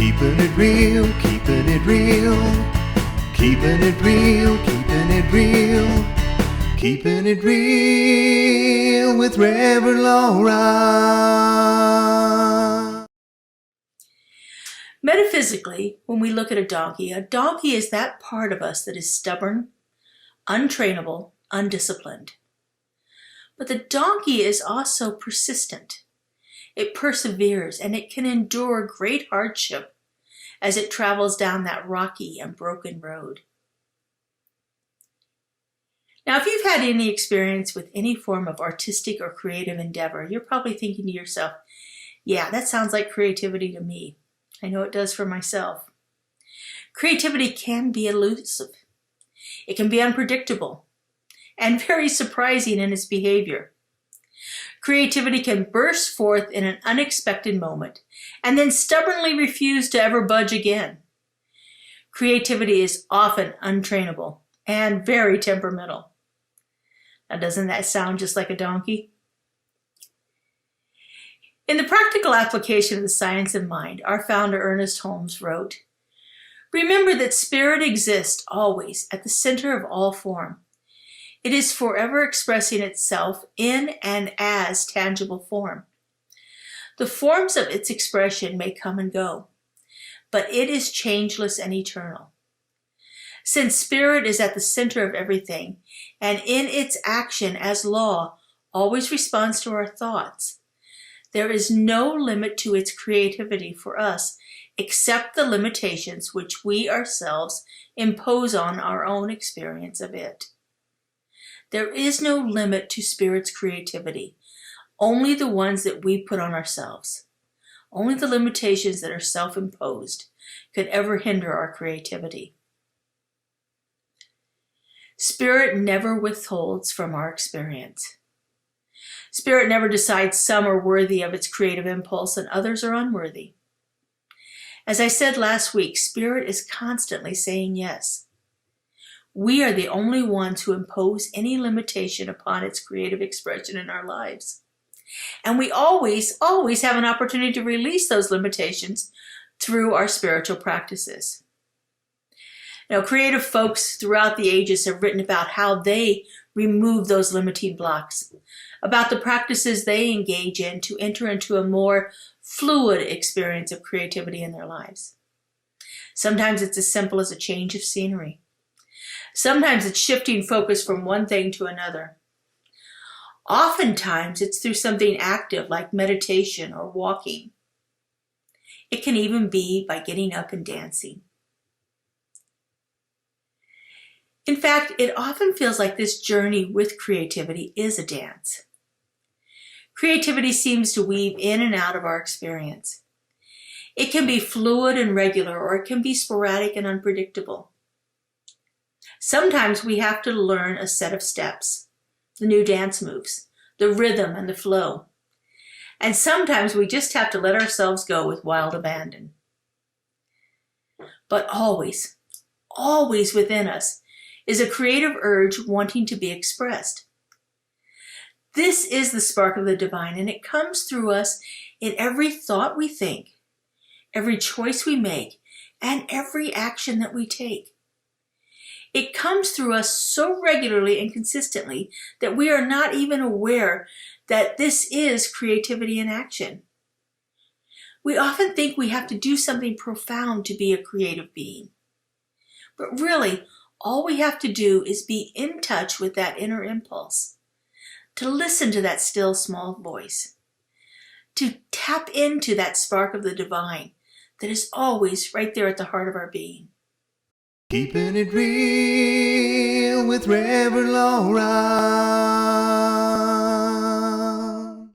Keeping it real, keeping it real. Keeping it real, keeping it real. Keeping it real with Reverend Laura. Metaphysically, when we look at a donkey is that part of us that is stubborn, untrainable, undisciplined. But the donkey is also persistent. It perseveres and it can endure great hardship as it travels down that rocky and broken road. Now, if you've had any experience with any form of artistic or creative endeavor, you're probably thinking to yourself, yeah, that sounds like creativity to me. I know it does for myself. Creativity can be elusive. It can be unpredictable and very surprising in its behavior. Creativity can burst forth in an unexpected moment and then stubbornly refuse to ever budge again. Creativity is often untrainable and very temperamental. Now, doesn't that sound just like a donkey? In the practical application of the science of mind, our founder Ernest Holmes wrote, "Remember that spirit exists always at the center of all form. It is forever expressing itself in and as tangible form. The forms of its expression may come and go, but it is changeless and eternal. Since spirit is at the center of everything, and in its action as law always responds to our thoughts, there is no limit to its creativity for us except the limitations which we ourselves impose on our own experience of it. There is no limit to spirit's creativity, only the ones that we put on ourselves. Only the limitations that are self-imposed could ever hinder our creativity. Spirit never withholds from our experience. Spirit never decides some are worthy of its creative impulse and others are unworthy. As I said last week, spirit is constantly saying yes. We are the only ones who impose any limitation upon its creative expression in our lives. And we always have an opportunity to release those limitations through our spiritual practices. Now, creative folks throughout the ages have written about how they remove those limiting blocks, about the practices they engage in to enter into a more fluid experience of creativity in their lives. Sometimes it's as simple as a change of scenery. Sometimes it's shifting focus from one thing to another. Oftentimes it's through something active like meditation or walking. It can even be by getting up and dancing. In fact, it often feels like this journey with creativity is a dance. Creativity seems to weave in and out of our experience. It can be fluid and regular, or it can be sporadic and unpredictable. Sometimes we have to learn a set of steps, the new dance moves, the rhythm and the flow. And sometimes we just have to let ourselves go with wild abandon. But always within us is a creative urge wanting to be expressed. This is the spark of the divine, and it comes through us in every thought we think, every choice we make, and every action that we take. It comes through us so regularly and consistently that we are not even aware that this is creativity in action. We often think we have to do something profound to be a creative being. But really, all we have to do is be in touch with that inner impulse, to listen to that still small voice, to tap into that spark of the divine that is always right there at the heart of our being. Keeping it real with Reverend Laura.